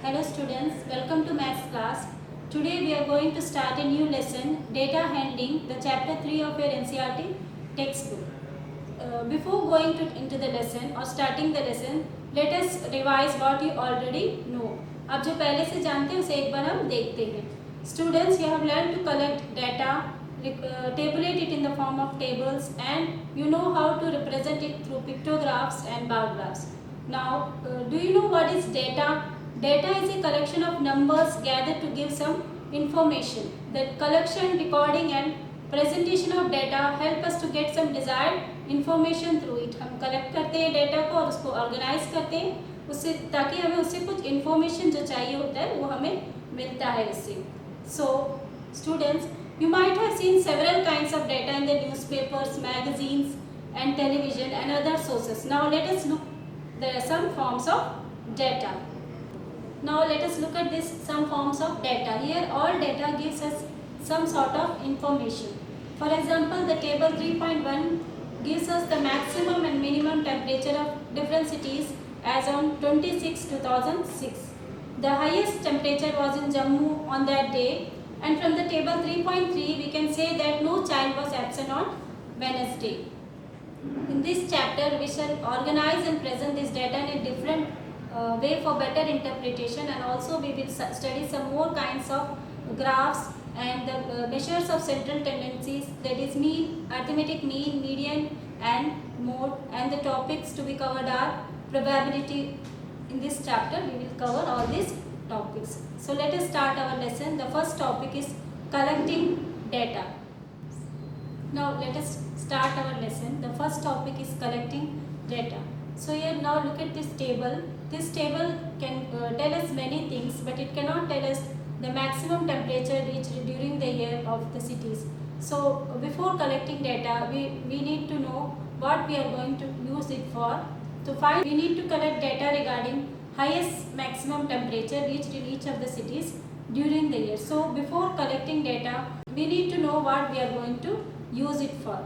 Hello students, welcome to maths class. Today we are going to start a new lesson, data handling, the chapter 3 of your NCERT textbook. Before going into the lesson or starting the lesson, let us revise what you already know. आप जो पहले से जानते हैं उसे एक बार हम देखते हैं. Students, you have learned to collect data, tabulate it in the form of tables, and you know how to represent it through pictographs and bar graphs. Now, do you know what is data? Data is a collection of numbers gathered to give some information. The collection, recording and presentation of data help us to get some desired information through it. हम collect करते हैं data को और उसको organize करते हैं उससे, ताकि हमें उससे कुछ information जो चाहिए होता है वो हमें मिलता है इससे. So, students, you might have seen several kinds of data in the newspapers, magazines and television and other sources. Now let us look there are some forms of data. Now let us look at this some forms of data. Here all data gives us some sort of information. For example, the table 3.1 gives us the maximum and minimum temperature of different cities as on 26/2006. The highest temperature was in Jammu on that day, and from the table 3.3 we can say that no child was absent on Wednesday. In this chapter we shall organize and present this data in a different way for better interpretation, and also we will study some more kinds of graphs and the measures of central tendencies, that is mean, arithmetic mean, median and mode, and the topics to be covered are probability. In this chapter we will cover all these topics. So let us start our lesson. The first topic is collecting data. Now let us start our lesson. The first topic is collecting data. So here now look at this table. This table can tell us many things, but it cannot tell us the maximum temperature reached during the year of the cities. So before collecting data, we need to know what we are going to use it for. To find, we need to collect data regarding highest maximum temperature reached in each of the cities during the year. So before collecting data, we need to know what we are going to use it for.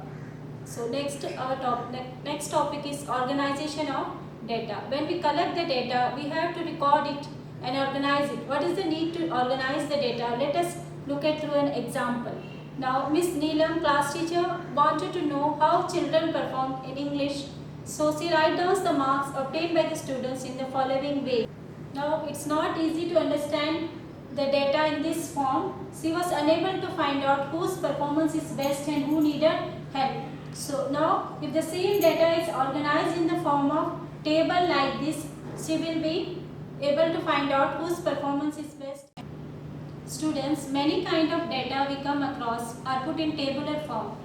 So next topic is organization of data. When we collect the data, we have to record it and organize it. What is the need to organize the data? Let us look at through an example. Now Miss Neelam, class teacher, wanted to know how children performed in English. So she write down the marks obtained by the students in the following way. Now it's not easy to understand the data in this form. She was unable to find out whose performance is best and who needed help. So now if the same data is organized in the form of table like this, she will be able to find out whose performance is best. Students, many kind of data we come across are put in tabular form.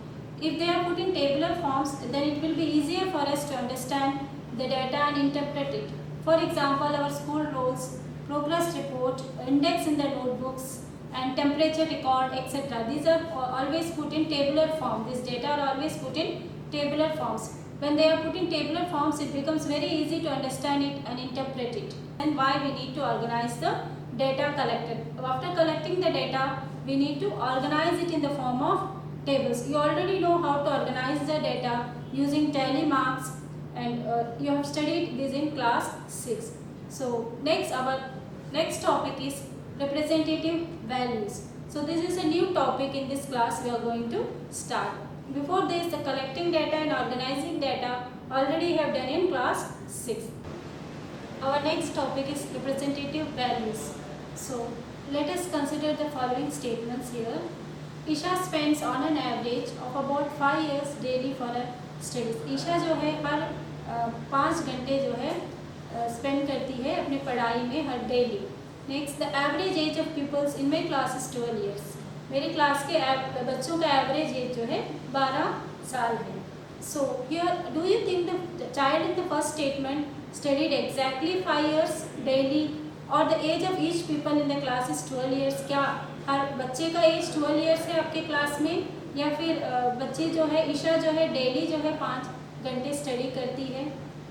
If they are put in tabular forms, then it will be easier for us to understand the data and interpret it. For example, our school rolls, progress report, index in the notebooks, and temperature record, etc. These are always put in tabular form. These data are always put in tabular forms. When they are put in tabular forms, it becomes very easy to understand it and interpret it. And why we need to organize the data collected. After collecting the data, we need to organize it in the form of tables. You already know how to organize the data using tally marks, and you have studied this in class 6. So our next topic is representative values. So this is a new topic in this class we are going to start. Before this, the collecting data and organizing data already have done in class 6. Our next topic is representative values. So let us consider the following statements here. Isha spends on an average of about 5 years daily for her studies. Isha जो है हर 5 घंटे जो है spend करती है अपने पढ़ाई में हर daily. Next, the average age of peoples in my class is 12 years. मेरी क्लास के बच्चों का एवरेज एज जो है 12 साल है. So here do you think the child in the first statement studied exactly 5 years daily, और the age of each people in the class is 12 years? क्या हर बच्चे का एज 12 years है आपके क्लास में, या फिर बच्चे जो है ईशा जो है डेली जो है 5 घंटे स्टडी करती है?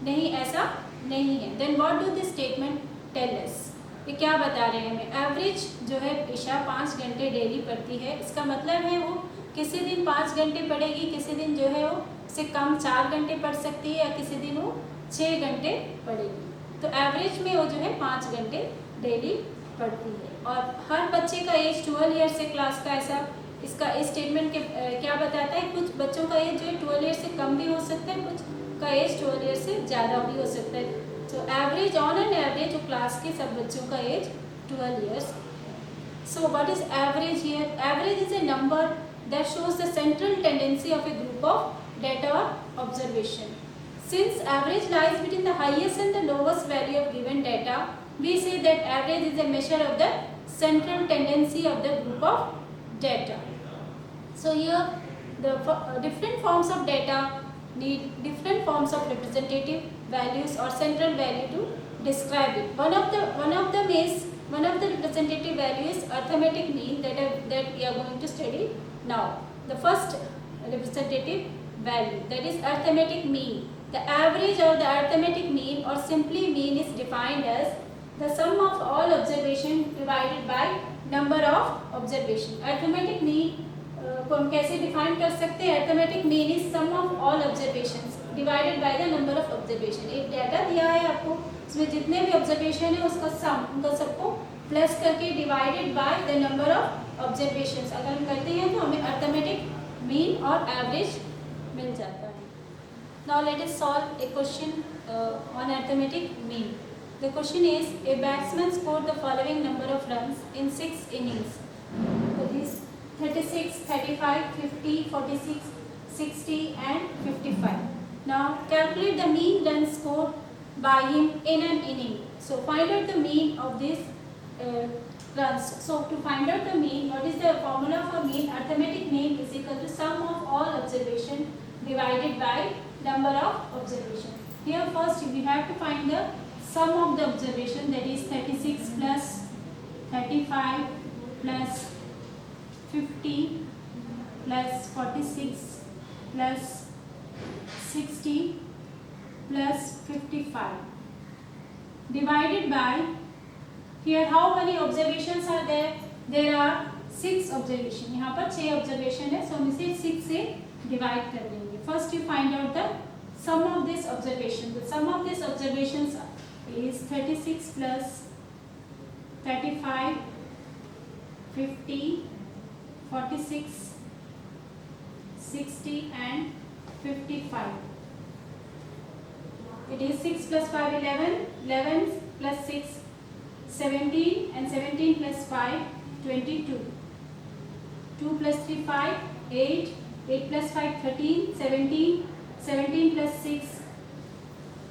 नहीं, ऐसा नहीं है. Then what do this statement tell us? ये क्या बता रहे हैं हमें? एवरेज जो है ईशा 5 घंटे डेली पढ़ती है. इसका मतलब है वो किसी दिन 5 घंटे पढ़ेगी, किसी दिन जो है वो उससे कम 4 घंटे पढ़ सकती है, या किसी दिन वो 6 घंटे पढ़ेगी. तो एवरेज में वो जो है 5 घंटे डेली पढ़ती है। और हर बच्चे का एज 12 ईयर से क्लास का ऐसा इसका स्टेटमेंट के क्या बताता है, कुछ बच्चों का एज जो है 12 ईयर से कम भी हो सकता है, कुछ का एज 12 ईयर से ज़्यादा भी हो सकता है। तो एवरेज ऑन एन एवरेज जो क्लास के सब बच्चों का age 12 years. So what is average here? Average is a number that shows the central tendency of a group of data or observation. Since average lies between the highest and the lowest value of given data, we say that average is a measure of the central tendency of the group of data. So here the different forms of data need different forms of representative values or central value to describe it. One of the representative value is arithmetic mean that we are going to study now. The first representative value, that is arithmetic mean. The average or the arithmetic mean or simply mean is defined as the sum of all observation divided by number of observation. Arithmetic mean को हम कैसे define कर सकते हैं? arithmetic mean is sum of all observations divided by the number of observation. एक data दिया है आपको, उसमें जितने भी ऑब्जर्वेशन है उसका सम, उनका सबको प्लस करके divided by the number of observations अगर हम करते हैं तो हमें अर्थमेटिक मीन और एवरेज मिल जाता है। Now let us solve A question on arithmetic mean. The question is a batsman scored the following number of runs in 6 innings. That is 36, 35, 50, 46, 60 and 55. Now calculate the mean runs scored by him in an inning. So find out the mean of this runs. So to find out the mean, what is the formula for mean? Arithmetic mean is equal to sum of all observation divided by number of observation. Here first we have to find the sum of the observation, that is 36 plus 35 plus 50 plus 46 plus 60 plus 55 divided by, here how many observations are there? There are 6 observation. यहाँ पर 6 observation है, so हम इसे 6 से divide कर देंगे. First you find out the sum of this observation. The sum of these observations is 36 plus 35, 50, 46, 60 and 55. It is 6 plus 5, 11, 11 plus 6, 17 and 17 plus 5, 22. 2 plus 3, 5, 8, 8 plus 5, 13, 17, 17 plus 6,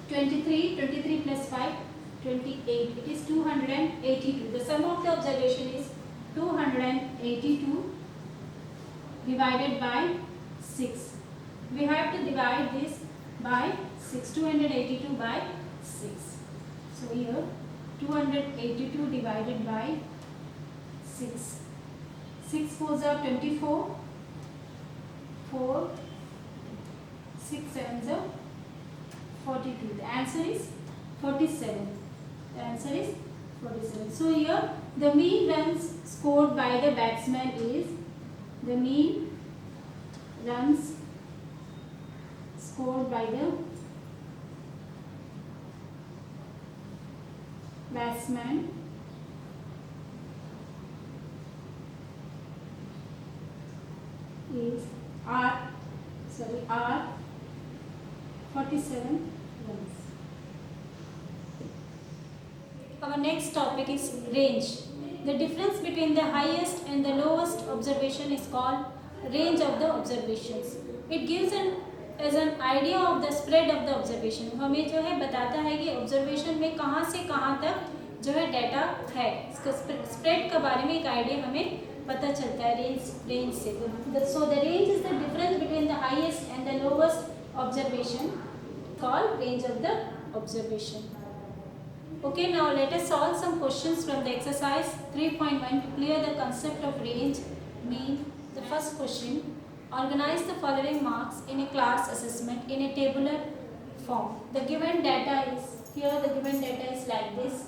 23, 23 plus 5, 28. It is 282. The sum of the observation is 282 divided by 6. We have to divide this by 6. 282 by 6. So here 282 divided by 6. 6 4s are 24. 4, 6 7s are 42. The answer is 47. The answer is 47. So here the mean runs scored by the batsman is, the mean runs scored by the batsman is R 47 runs. Our next topic is range. The difference between the highest and the lowest observation is called range of the observations. It gives as an idea of the spread of the observation. हमें जो है बताता है कि observation में कहाँ से कहाँ तक जो है डाटा है, इसका स्प्रेड के बारे में एक आइडिया हमें पता चलता है रेंज से. So the range is the difference between the highest and the lowest observation, called range of the observation. Okay, now let us solve some questions from the exercise 3.1 to clear the concept of range, mean. The first question: organize the following marks in a class assessment in a tabular form. The given data is here. The given data is like this.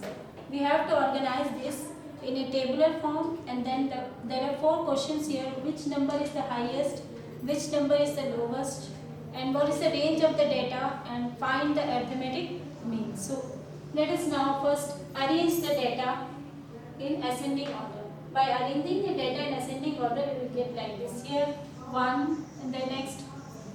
We have to organize this in a tabular form, and then there are 4 questions here. Which number is the highest? Which number is the lowest? And what is the range of the data? And find the arithmetic mean. So let us now first arrange the data in ascending order. By arranging the data in ascending order, we will get like this. Here 1, and then next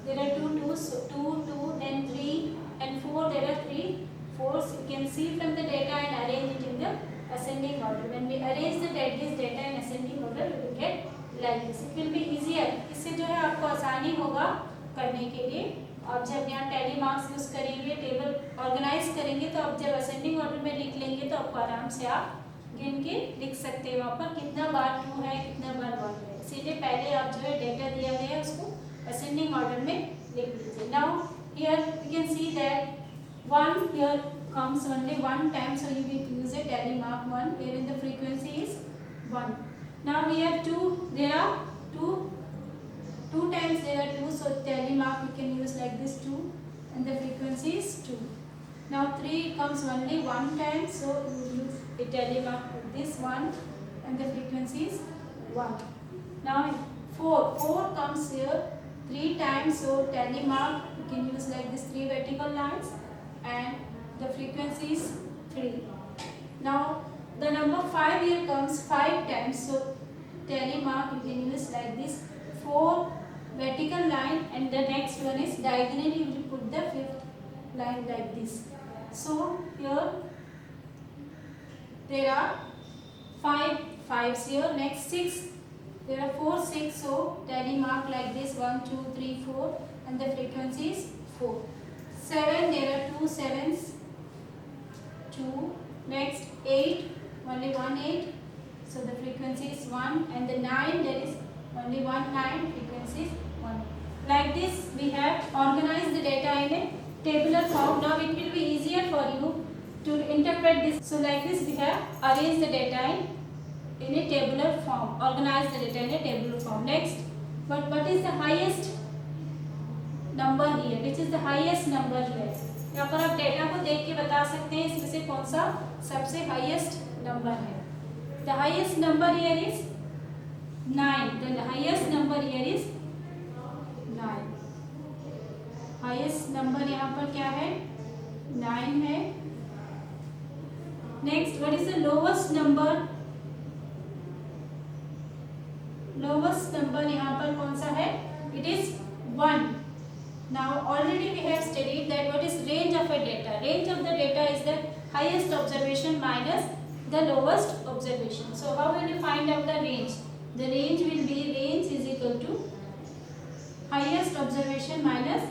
there are 2 2s, so 2 2, then 3 and 4. There are 3 4s. You can see from the data and arrange it in the ascending order. When we arrange this data in ascending order, we will get like this. It will be easier. इससे जो है आपको आसानी होगा करने के लिए. आप जब यहाँ टैली मार्क्स यूज करेंगे, टेबल ऑर्गेनाइज करेंगे, तो आप जब असेंडिंग ऑर्डर में लिख लेंगे तो आपको आराम से आप गिन के लिख सकते हैं वहाँ पर कितना बार 2 है, कितना बार 1 है. इसीलिए पहले आप जो है डेटा दिया गया है उसको असेंडिंग ऑर्डर में लिख लीजिए. Now here you can see that 1 here comes only one time, so you will use a tally mark 1 wherein the frequency is 1. Now here 2, there are 2 times there are 2, so tally mark we can use like this 2 and the frequency is 2. Now 3 comes only one time, so you will use a tally mark with this 1 and the frequency is 1. Now 4 comes here 3 times, so tally mark we can use like this 3 vertical lines and the frequency is 3. Now the number 5 here comes 5 times, so tally mark you can use like this 4 vertical line and the next one is diagonally you will put the 5th line like this. So here there are 5 5s here. Next 6, there are 4 6, so tally mark like this 1 2 3 4 and the frequency is 4. 7, there are 2 7s, 2. Next 8, only 1 8, so the frequency is 1, and the 9 there is only 1 9, frequency is 1. Like this we have organized the data in a tabular form. Now it will be easier for you to interpret this. So like this we have arranged the data in a tabular form, organized the data in a tabular form. Next, but what is the highest number here? Which is the highest number here? यहाँ पर आप data को देख के बता सकते हैं इसमें से कौन सा सबसे हाईएस्ट नंबर है. The highest number here is 9. The highest number here is 9. Highest number यहाँ पर क्या है? 9 है. Next, what is the lowest number? Lowest number यहाँ पर कौन सा है? It is 1. Now already we have studied that what is range of a data. Range of the data is the highest observation minus the lowest observation. So how will you find out the range? The range will be range is equal to highest observation minus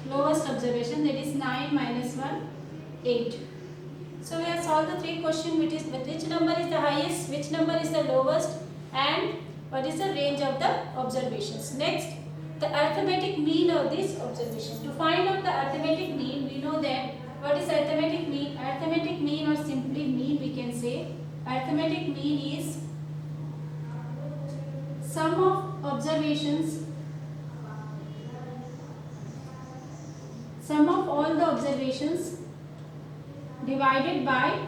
lowest observation, that is 9 minus 1 8. So we have solved the 3 questions, which number is the highest, which number is the lowest, and what is the range of the observations. Next, the arithmetic mean of this observation. To find out the arithmetic mean, we know that what is arithmetic mean? Arithmetic mean, or simply mean we can say, arithmetic mean is sum of observations, sum of all the observations divided by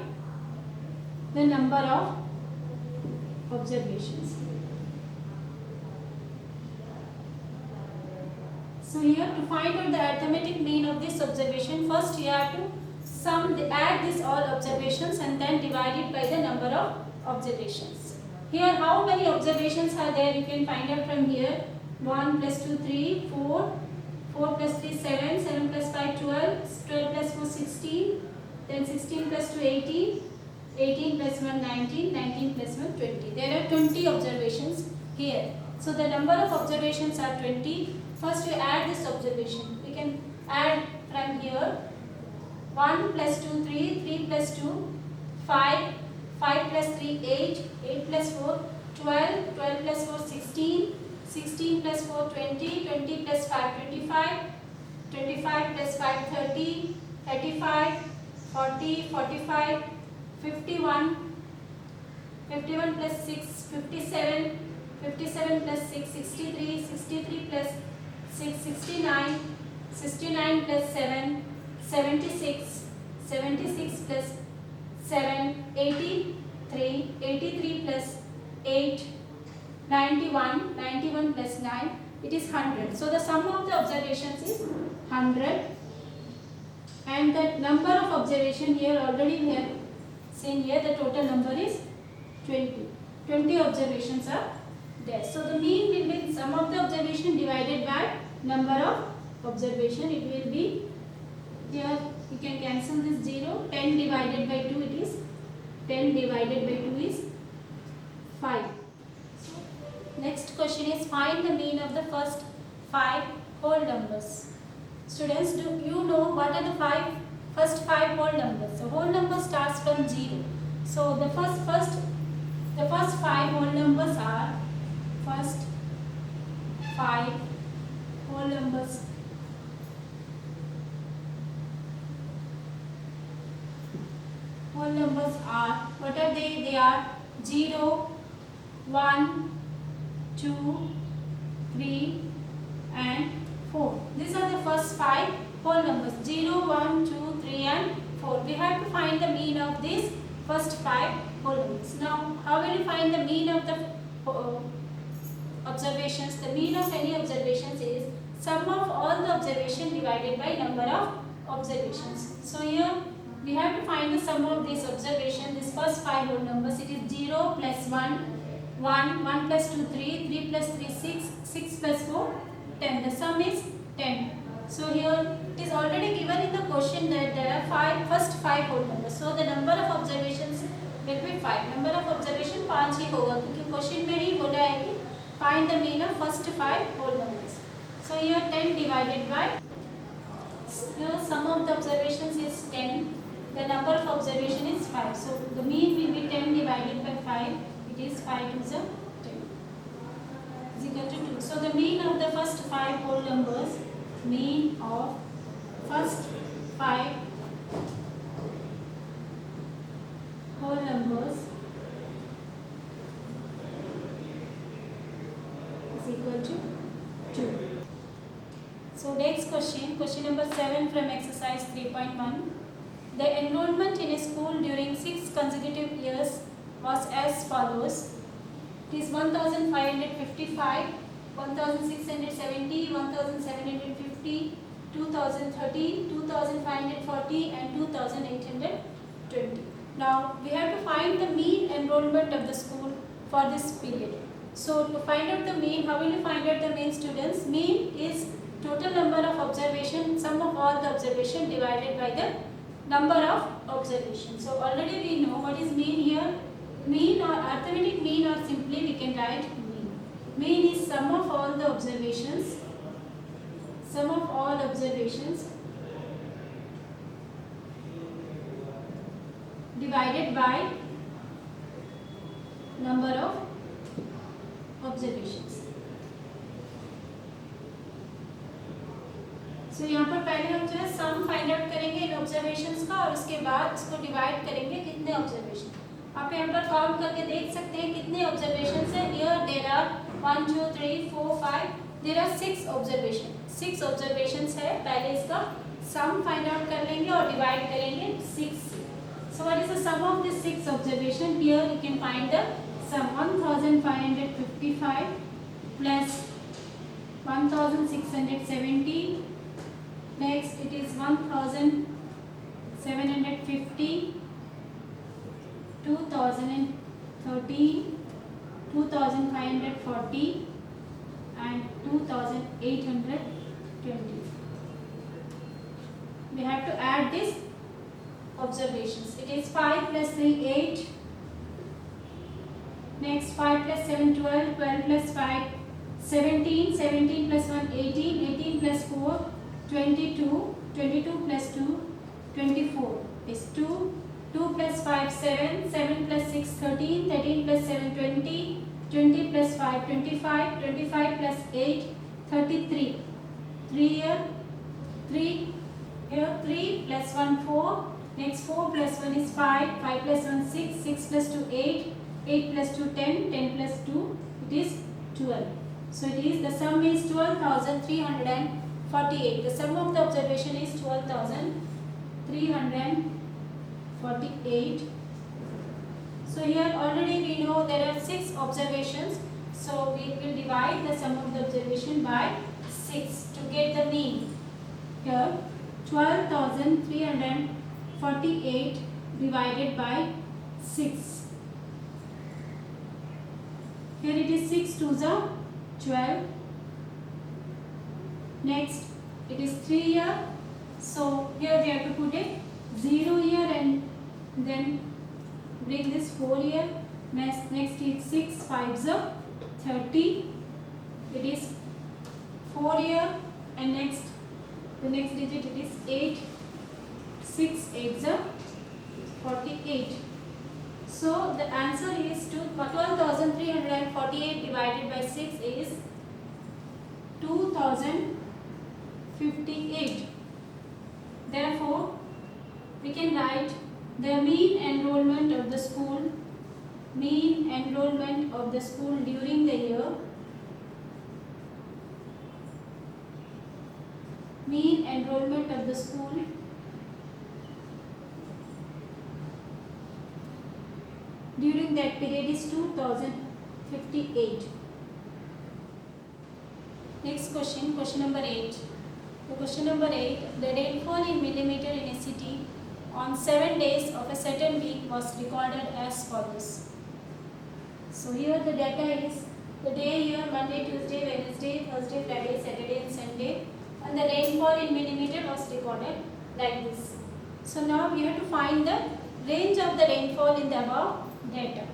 the number of observations. So here, to find out the arithmetic mean of this observation, first you have to add these all observations and then divide it by the number of observations. Here, how many observations are there? You can find out from here. 1 plus 2 3 4, 4 plus 3 7, 7 plus 5 12, 12 plus 4 16, then 16 plus 2 18, 18 plus 1 19, 19 plus 1 20. There are 20 observations here. So the number of observations are 20. First we add this observation. We can add from here 1 plus 2 3, 3 plus 2 5, 5 plus 3 8, 8 plus 4 12, 12 plus 4 16, 16 plus 4 20, 20 plus 5 25, 25 plus 5 30, 35, 40, 45, 51, 51 plus 6 57, 57 plus 6 63, 63 plus 6 69, 69 plus 7 76, 76 plus 7 83, 83 plus 8 91, 91 plus 9, it is 100. So the sum of the observations is 100, and the number of observation here already we have Same here, the total number is 20. 20 observations are there. So the mean will be sum of the observation divided by number of observation. It will be here, you can cancel this 0. 10 divided by 2, it is 10 divided by 2 is 5. Next question is find the mean of the first 5 whole numbers. Students, do you know what are the first 5 whole numbers? So whole number starts from 0. So the first 5 whole numbers are first 5 whole numbers. Whole numbers are, what are they? They are 0, 1, 2, 3 and 4. These are the first 5 whole numbers, 0, 1, 2, 3 and 4. We have to find the mean of these first 5 whole numbers. Now, how will you find the mean of the observations? The mean of any observations is sum of all the observation divided by number of observations. So here we have to find the sum of these observations, these first 5 whole numbers. It is 0 plus 1, 1, 1 plus 2, 3, 3 plus 3, 6, 6 plus 4, 10. The sum is 10. So here it is already given in the question that there are first 5 whole numbers. So the number of observations will be 5. Number of observation 5 ही होगा क्योंकि question में ही बोला है कि find the mean of first 5 whole numbers. So here 10 divided by, here sum of the observations is 10. The number of observation is 5. So the mean will be 10 divided by 5. It is 5 to the 10 is equal to 2. So the mean of the first 5 whole numbers, mean of first 5 whole numbers is equal to 2. So next question, question number 7 from exercise 3.1. The enrollment in a school during 6 consecutive years was as follows. It is 1555, 1670, 1750, 2030, 2540 and 2820. Now we have to find the mean enrollment of the school for this period. So to find out the mean, how will you find out the mean, students? Mean is total number of observation, sum of all the observation divided by the number of observations. So already we know what is mean here. Mean or arithmetic mean, or simply we can write mean. Mean is sum of all the observations. Sum of all observations divided by number of observations. So यहाँ पर पहले हम जो है sum find out करेंगे इन observations का और उसके बाद इसको डिवाइड करेंगे कितने ऑब्जर्वेशन. आप यहाँ पर काउंट करके देख सकते हैं कितने ऑब्जर्वेशंस हैं. Here there are 1 2 3 4 5, there are 6 observation. 6 observations है. पहले इसका सम फाइंड आउट कर लेंगे और डिवाइड करेंगे 6. So what is the sum of this 6 observation? Here you can find the sum. 1555 plus 1670. Next it is 1750, 2013, 2540 and 2820. We have to add these observations. It is 5 plus 3 8. Next 5 plus 7 12, 12 plus 5 17, 17 plus 1 18, 18 plus 4 22, 22 plus 2 24 is 2, 2 plus 5 7, 7 plus 6 13, 13 plus 7 20, 20 plus 5 25, 25 plus 8 33. 3 here, 3 here, 3 plus 1 4. Next 4 plus 1 is 5, 5 plus 1 6, 6 plus 2 8, 8 plus 2 10, 10 plus 2 it is 12. So it is, the sum is 12,348. The sum of the observation is 12,348. So here already we know there are 6 observations. So we will divide the sum of the observation by 6 to get the mean. Here 12,348 divided by 6. Here it is 6 2s are 12. Next it is 3 here. So here we have to put a 0 here and then bring this 4 here. Next is 6 5s are 30. It is 4 here and next the next digit it is 8. 6 8s are 48. So the answer is 12,348 divided by 6 is 2058. Therefore, we can write the mean enrollment of the school during the year. Mean enrollment of the school during that period is 2058. Next question, question number 8. The question number 8, the rainfall in millimeter in a city on 7 days of a certain week was recorded as follows. So here the data is the day here Monday, Tuesday, Wednesday, Thursday, Friday, Saturday and Sunday, and the rainfall in millimeter was recorded like this. So now we have to find the range of the rainfall in the above data.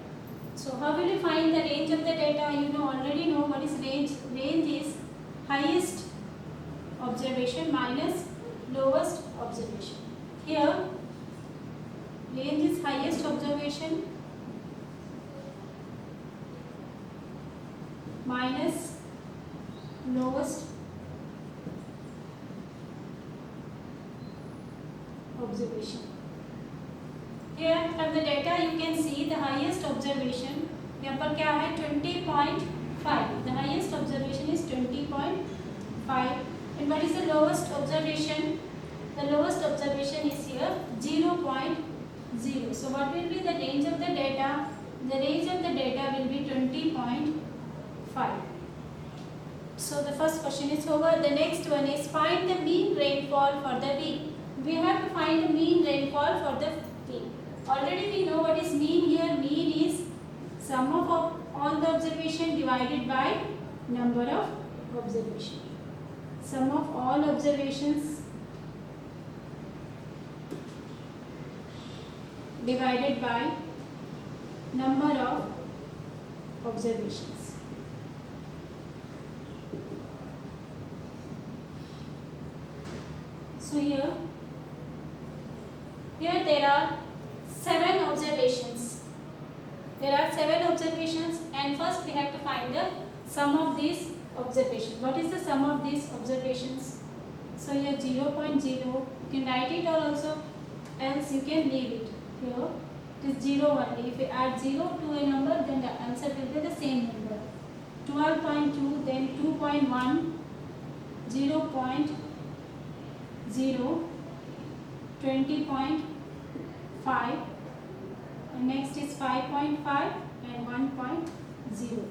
So how will you find the range of the data? You already know what is range. Range is highest observation minus lowest observation. Here range is highest observation minus lowest observation. Here from the data you can see the highest observation यहाँ पर क्या है 20.5. The highest observation is 20.5. And what is the lowest observation? The lowest observation is here 0.0. So what will be the range of the data? The range of the data will be 20.5. So the first question is over. The next one is find the mean rainfall for the week. We have to find the mean rainfall for the week. Already we know what is mean here. Mean is sum of all the observation divided by number of observation. Sum of all observations divided by number of observations. So here there are 7 observations. There are 7 observations, and first we have to find the sum of these observations. What is the sum of these observations? So here 0.0. You can write it or also else you can leave it. Here it is 0 only. If you add 0 to a number, then the answer will be the same number. 12.2, then 2.1, 0.0, 20.5, and next is 5.5 and 1.0.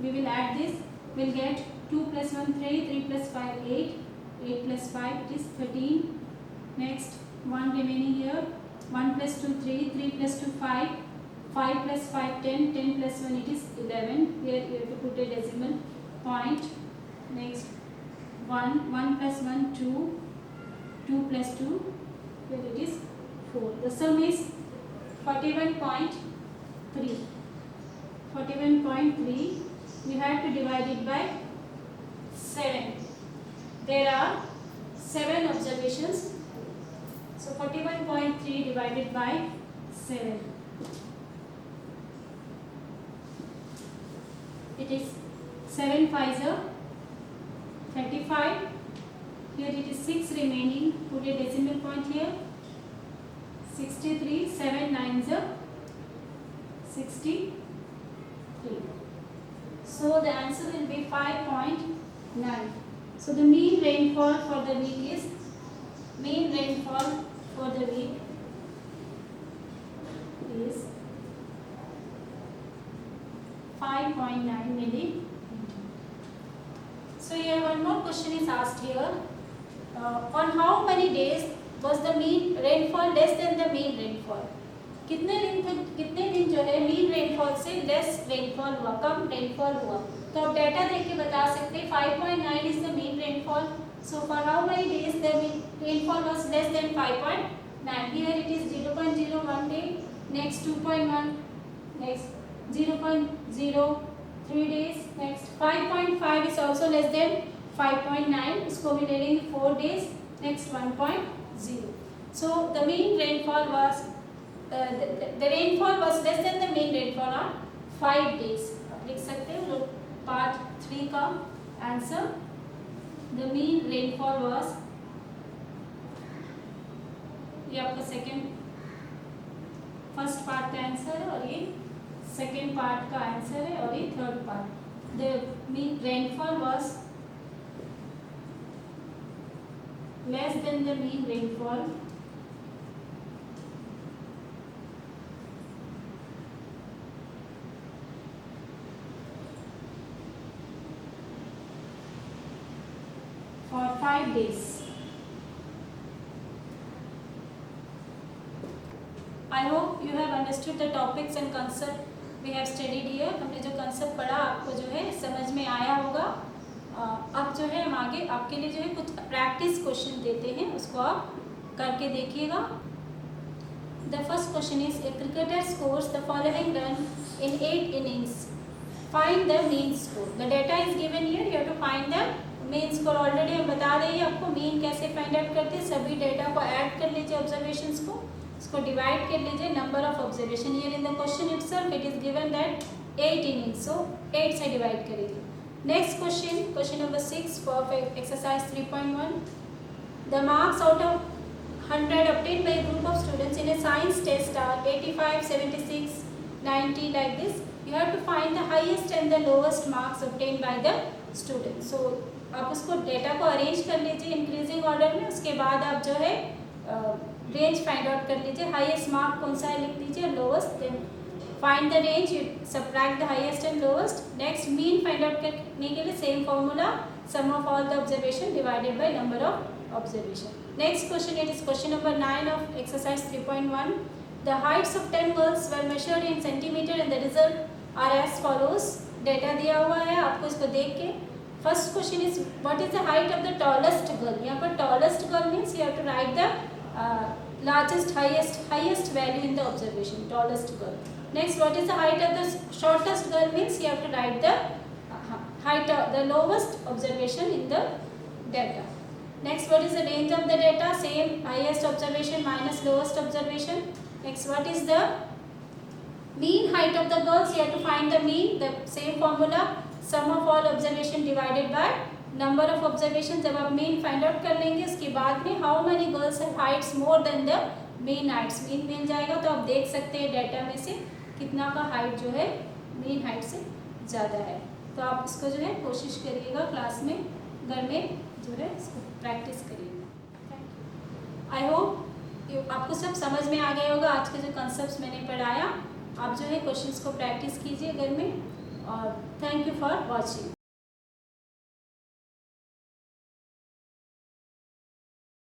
We will add this. We will get 2 plus 1 3, 3 plus 5 8, 8 plus 5 it is 13. Next 1 remaining here. 1 plus 2 3, 3 plus 2 5, 5 plus 5 10, 10 plus 1 it is 11. Here you have to put a decimal point. Next 1, 1 plus 1 2, 2 plus 2, here it is 4. The sum is 41.3. 41.3. We have to divide it by 7. There are 7 observations. So 41.3 divided by 7. It is 7 5s are 35. Here it is 6 remaining. Put a decimal point here. 63. 7 9s are 63. So the answer will be 5.9. So the mean rainfall for the week is 5.9 millimeter. So here one more question is asked here. On how many days was the mean rainfall less than the mean rainfall? कितने दिन जो है mean rainfall से less rainfall हुआ, कम rainfall हुआ। तो आप data देख के बता सकते हैं 5.9 is the mean rainfall. So for how many days the rainfall was less than 5.9? Here it is 0.01 day, next 2.1, next 0.03 days, next 5.5 is also less than 5.9, इसको भी ले लेंगे 4 days, next 1.0. So the mean rainfall was the rainfall was less than the mean rainfall on 5 days. आप लिख सकते हो part 3 का answer. The mean rainfall was, ये आपका फर्स्ट पार्ट का आंसर है और ये सेकेंड पार्ट का आंसर है और ये third part. The mean rainfall was less than the mean rainfall for 5 days. I hope you have understood the topics and concept we have studied here. हमने जो concept पढ़ा आपको जो है समझ में आया होगा। अब जो है हम आगे आपके लिए जो है कुछ प्रैक्टिस क्वेश्चन देते हैं, उसको आप करके देखिएगा। The first question is, a cricketer scores the following run in 8 innings. Find the mean score. The data is given here. You have to find the mean score. Already हम बता देंगे आपको मीन कैसे फाइंड आउट करते हैं। सभी data को add कर लीजिए, ऑब्जर्वेशंस को, इसको डिवाइड कर लीजिए number of observation. Here in the question itself it is given that 8 innings, so 8 से डिवाइड करेंगे। Next question, question number 6 for exercise 3.1। The marks out of 100 obtained by a group of students in a science test are 85, 76, 90 like this. You have to find the highest and the lowest marks obtained by the students. So आप उसको data को arrange कर लीजिए increasing order में। उसके बाद आप जो है रेंज फाइंड आउट कर लीजिए। हाईएस्ट मार्क कौन सा है लिख दीजिए, lowest, then find the range, you subtract the highest and lowest. Next mean find out करने के लिए same formula, sum of all the observation divided by number of observation. Next question, it is question number 9 of exercise 3.1। The heights of 10 girls were measured in centimeter and the result are as follows. Data दिया हुआ है आपको, इसको देख के। First question is what is the height of the tallest girl. यहाँ पर tallest girl means you have to write the largest highest value in the observation, tallest girl. Next what is the height of the shortest girl means you have to write the height of the lowest observation in the data. Next, what is the range of the data? Same, highest observation minus lowest observation. Next, what is the mean height of the girls? You have to find the mean, the same formula, sum of all observation divided by number of observation. जब आप mean find out कर लेंगे उसके बाद में how many girls have heights more than the mean heights, mean मिल जाएगा। तो आप देख सकते हैं डेटा में से कितना का हाइट जो है mean height से ज़्यादा है। तो आप इसको जो है कोशिश करिएगा क्लास में, घर में जो है इसको प्रैक्टिस करिएगा। आई होप आपको सब समझ में आ गया होगा आज के जो कॉन्सेप्ट्स मैंने पढ़ाया। आप जो है क्वेश्चंस को प्रैक्टिस कीजिए घर में। और थैंक यू फॉर वॉचिंग।